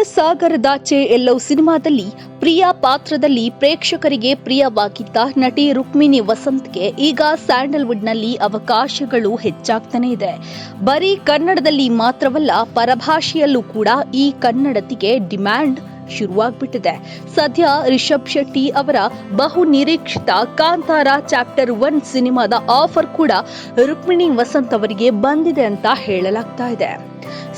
ಸಪ್ತಸಾಗರದಾಚೆ ಎಲ್ಲೋ ಸಿನಿಮಾದಲ್ಲಿ ಪ್ರಿಯಾ ಪಾತ್ರದಲ್ಲಿ ಪ್ರೇಕ್ಷಕರಿಗೆ ಪ್ರಿಯವಾಗಿದ್ದ ನಟಿ ರುಕ್ಮಿಣಿ ವಸಂತ್ಗೆ ಈಗ ಸ್ಯಾಂಡಲ್ವುಡ್ನಲ್ಲಿ ಅವಕಾಶಗಳು ಹೆಚ್ಚಾಗ್ತಾನೆ ಇದೆ. ಬರೀ ಕನ್ನಡದಲ್ಲಿ ಮಾತ್ರವಲ್ಲ, ಪರಭಾಷೆಯಲ್ಲೂ ಕೂಡ ಈ ಕನ್ನಡತಿಗೆ ಡಿಮ್ಯಾಂಡ್ ಶುರುವಾಗ್ಬಿಟ್ಟಿದೆ. ಸದ್ಯ ರಿಷಬ್ ಶೆಟ್ಟಿ ಅವರ ಬಹು ನಿರೀಕ್ಷಿತ ಕಾಂತಾರ ಚಾಪ್ಟರ್ 1 ಸಿನಿಮಾದ ಆಫರ್ ಕೂಡ ರುಕ್ಮಿಣಿ ವಸಂತ್ ಅವರಿಗೆ ಬಂದಿದೆ ಅಂತ ಹೇಳಲಾಗ್ತಾ ಇದೆ.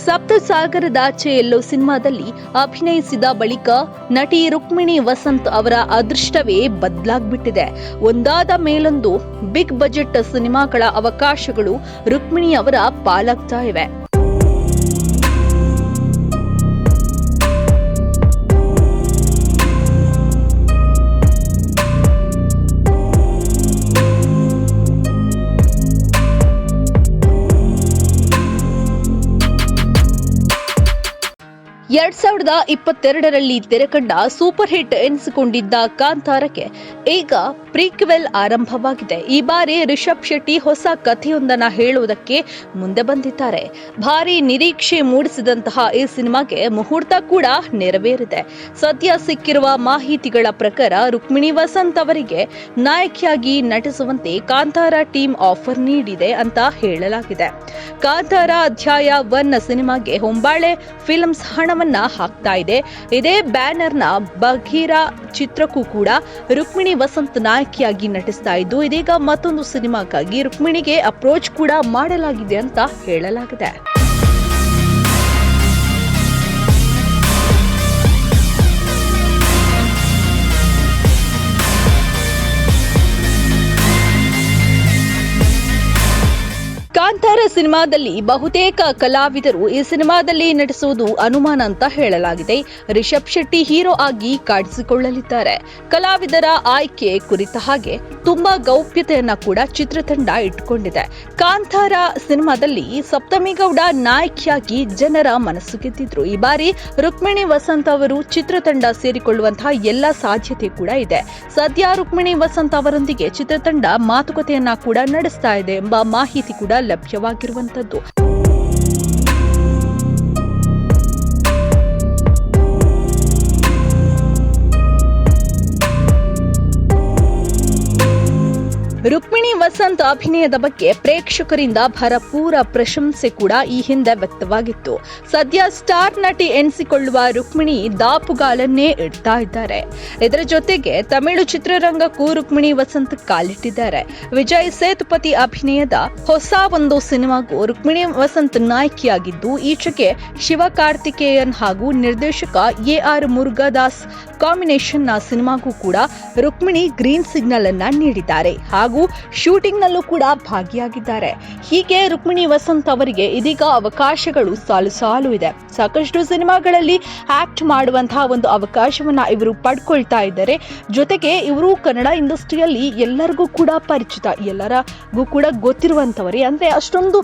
ಸಪ್ತಸಾಗರದಾಚೆ ಎಲ್ಲೋ ಸಿನಿಮಾದಲ್ಲಿ ಅಭಿನಯಿಸಿದ ಬಳಿಕ ನಟಿ ರುಕ್ಮಿಣಿ ವಸಂತ್ ಅವರ ಅದೃಷ್ಟವೇ ಬದಲಾಗ್ಬಿಟ್ಟಿದೆ. ಒಂದಾದ ಮೇಲೊಂದು ಬಿಗ್ ಬಜೆಟ್ ಸಿನಿಮಾಗಳ ಅವಕಾಶಗಳು ರುಕ್ಮಿಣಿ ಅವರ ಪಾಲಾಗ್ತಾ ಇವೆ. ಎರಡ್ 2022ರಲ್ಲಿ ತೆರೆಕಂಡ ಸೂಪರ್ ಹಿಟ್ ಎನಿಸಿಕೊಂಡಿದ್ದ ಕಾಂತಾರಕ್ಕೆ ಈಗ ಪ್ರೀಕ್ವೆಲ್ ಆರಂಭವಾಗಿದೆ. ಈ ಬಾರಿ ರಿಷಬ್ ಶೆಟ್ಟಿ ಹೊಸ ಕಥೆಯೊಂದನ್ನು ಹೇಳುವುದಕ್ಕೆ ಮುಂದೆ ಬಂದಿದ್ದಾರೆ. ಭಾರಿ ನಿರೀಕ್ಷೆ ಮೂಡಿಸಿದಂತಹ ಈ ಸಿನಿಮಾಗೆ ಮುಹೂರ್ತ ಕೂಡ ನೆರವೇರಿದೆ. ಸದ್ಯ ಸಿಕ್ಕಿರುವ ಮಾಹಿತಿಗಳ ಪ್ರಕಾರ ರುಕ್ಮಿಣಿ ವಸಂತ್ ಅವರಿಗೆ ನಾಯಕಿಯಾಗಿ ನಟಿಸುವಂತೆ ಕಾಂತಾರ ಟೀಮ್ ಆಫರ್ ನೀಡಿದೆ ಅಂತ ಹೇಳಲಾಗಿದೆ. ಕಾಂತಾರ ಅಧ್ಯಾಯ 1 ಸಿನಿಮಾಗೆ ಹೊಂಬಾಳೆ ಫಿಲ್ಮ್ಸ್ ಹಣವನ್ನ ಹಾಕ್ತಾ ಇದೆ. ಇದೇ ಬ್ಯಾನರ್ನ ಬಘೀರಾ ಚಿತ್ರಕ್ಕೂ ಕೂಡ ರುಕ್ಮಿಣಿ ವಸಂತ್ ನಾಯಕಿಯಾಗಿ ನಟಿಸ್ತಾ ಇದ್ದು, ಇದೀಗ ಮತ್ತೊಂದು ಸಿನಿಮಾಕ್ಕಾಗಿ ರುಕ್ಮಿಣಿಗೆ ಅಪ್ರೋಚ್ ಕೂಡ ಮಾಡಲಾಗಿದೆ ಅಂತ ಹೇಳಲಾಗಿದೆ. ಕಾಂತಾರ ಸಿನಿಮಾದಲ್ಲಿ ಬಹುತೇಕ ಕಲಾವಿದರು ಈ ಸಿನಿಮಾದಲ್ಲಿ ನಟಿಸುವುದು ಅನುಮಾನ ಅಂತ ಹೇಳಲಾಗಿದೆ. ರಿಷಬ್ ಶೆಟ್ಟಿ ಹೀರೋ ಆಗಿ ಕಾಣಿಸಿಕೊಳ್ಳಲಿದ್ದಾರೆ. ಕಲಾವಿದರ ಆಯ್ಕೆ ಕುರಿತ ಹಾಗೆ ತುಂಬಾ ಗೌಪ್ಯತೆಯನ್ನ ಕೂಡ ಚಿತ್ರತಂಡ ಇಟ್ಟುಕೊಂಡಿದೆ. ಕಾಂತಾರ ಸಿನಿಮಾದಲ್ಲಿ ಸಪ್ತಮಿ ಗೌಡ ನಾಯಕಿಯಾಗಿ ಜನರ ಮನಸ್ಸು ಗೆದ್ದಿದ್ರು. ಈ ಬಾರಿ ರುಕ್ಮಿಣಿ ವಸಂತ್ ಅವರು ಚಿತ್ರತಂಡ ಸೇರಿಕೊಳ್ಳುವಂತಹ ಎಲ್ಲ ಸಾಧ್ಯತೆ ಕೂಡ ಇದೆ. ಸದ್ಯ ರುಕ್ಮಿಣಿ ವಸಂತ್ ಅವರೊಂದಿಗೆ ಚಿತ್ರತಂಡ ಮಾತುಕತೆಯನ್ನ ಕೂಡ ನಡೆಸ್ತಾ ಇದೆ ಎಂಬ ಮಾಹಿತಿ ಕೂಡ ಲಭ್ಯವಾಗಿರುವಂತದ್ದು. ರುಕ್ಮಿಣಿ ವಸಂತ್ ಅಭಿನಯದ ಬಗ್ಗೆ ಪ್ರೇಕ್ಷಕರಿಂದ ಭರಪೂರ ಪ್ರಶಂಸೆ ಕೂಡ ಈ ಹಿಂದೆ ವ್ಯಕ್ತವಾಗಿತ್ತು. ಸದ್ಯ ಸ್ಟಾರ್ ನಟಿ ಎನಿಸಿಕೊಳ್ಳುವ ರುಕ್ಮಿಣಿ ದಾಪುಗಾಲನ್ನೇ ಇಡ್ತಾ ಇದ್ದಾರೆ. ಇದರ ಜೊತೆಗೆ ತಮಿಳು ಚಿತ್ರರಂಗಕ್ಕೂ ರುಕ್ಮಿಣಿ ವಸಂತ್ ಕಾಲಿಟ್ಟಿದ್ದಾರೆ. ವಿಜಯ್ ಸೇತುಪತಿ ಅಭಿನಯದ ಹೊಸ ಒಂದು ಸಿನಿಮಾಗೂ ರುಕ್ಮಿಣಿ ವಸಂತ್ ನಾಯಕಿಯಾಗಿದ್ದು, ಈಚೆಗೆ ಶಿವಕಾರ್ತಿಕೇಯನ್ ಹಾಗೂ ನಿರ್ದೇಶಕ AR ಮುರುಗದಾಸ್ ಕಾಂಬಿನೇಷನ್ನ ಸಿನಿಮಾಗೂ ಕೂಡ ರುಕ್ಮಿಣಿ ಗ್ರೀನ್ ಸಿಗ್ನಲ್ ಅನ್ನ ನೀಡಿದ್ದಾರೆ ಹಾಗೂ ಶೂಟಿಂಗ್ ನಲ್ಲೂ ಕೂಡ ಭಾಗಿಯಾಗಿದ್ದಾರೆ. ಹೀಗೆ ರುಕ್ಮಿಣಿ ವಸಂತ್ ಅವರಿಗೆ ಇದೀಗ ಅವಕಾಶಗಳು ಸಾಲು ಸಾಲು ಇದೆ. ಸಾಕಷ್ಟು ಸಿನಿಮಾಗಳಲ್ಲಿ ಆಕ್ಟ್ ಮಾಡುವಂತಹ ಒಂದು ಅವಕಾಶವನ್ನ ಇವರು ಪಡ್ಕೊಳ್ತಾ ಇದ್ದಾರೆ. ಜೊತೆಗೆ ಇವರು ಕನ್ನಡ ಇಂಡಸ್ಟ್ರಿಯಲ್ಲಿ ಎಲ್ಲರಿಗೂ ಕೂಡ ಪರಿಚಿತ, ಎಲ್ಲರಿಗೂ ಕೂಡ ಗೊತ್ತಿರುವಂತವರೇ. ಅಂದ್ರೆ ಅಷ್ಟೊಂದು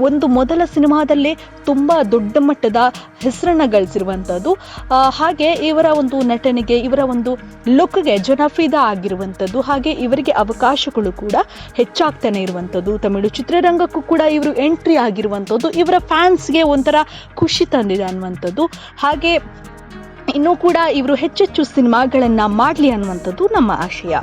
ಒಂದು ಮೊದಲ ಸಿನಿಮಾದಲ್ಲೇ ತುಂಬಾ ದೊಡ್ಡ ಮಟ್ಟದ ಹೆಸರನ್ನ ಗಳಿಸಿರುವಂತದ್ದು. ಹಾಗೆ ಇವರ ಒಂದು ನಟನೆಗೆ, ಇವರ ಒಂದು ಲುಕ್ಗೆ ಜನ ಫಿದಾ ಆಗಿರುವಂತದ್ದು. ಹಾಗೆ ಇವರಿಗೆ ಅವಕಾಶಗಳು ಕೂಡ ಹೆಚ್ಚಾಗ್ತಾನೆ ಇರುವಂತದ್ದು. ತಮಿಳು ಚಿತ್ರರಂಗಕ್ಕೂ ಕೂಡ ಇವರು ಎಂಟ್ರಿ ಆಗಿರುವಂತದ್ದು ಇವರ ಫ್ಯಾನ್ಸ್ಗೆ ಒಂಥರ ಖುಷಿ ತಂದಿದೆ ಅನ್ನುವಂಥದ್ದು. ಹಾಗೆ ಇನ್ನೂ ಕೂಡ ಇವರು ಹೆಚ್ಚೆಚ್ಚು ಸಿನಿಮಾಗಳನ್ನ ಮಾಡಲಿ ಅನ್ನುವಂಥದ್ದು ನಮ್ಮ ಆಶಯ.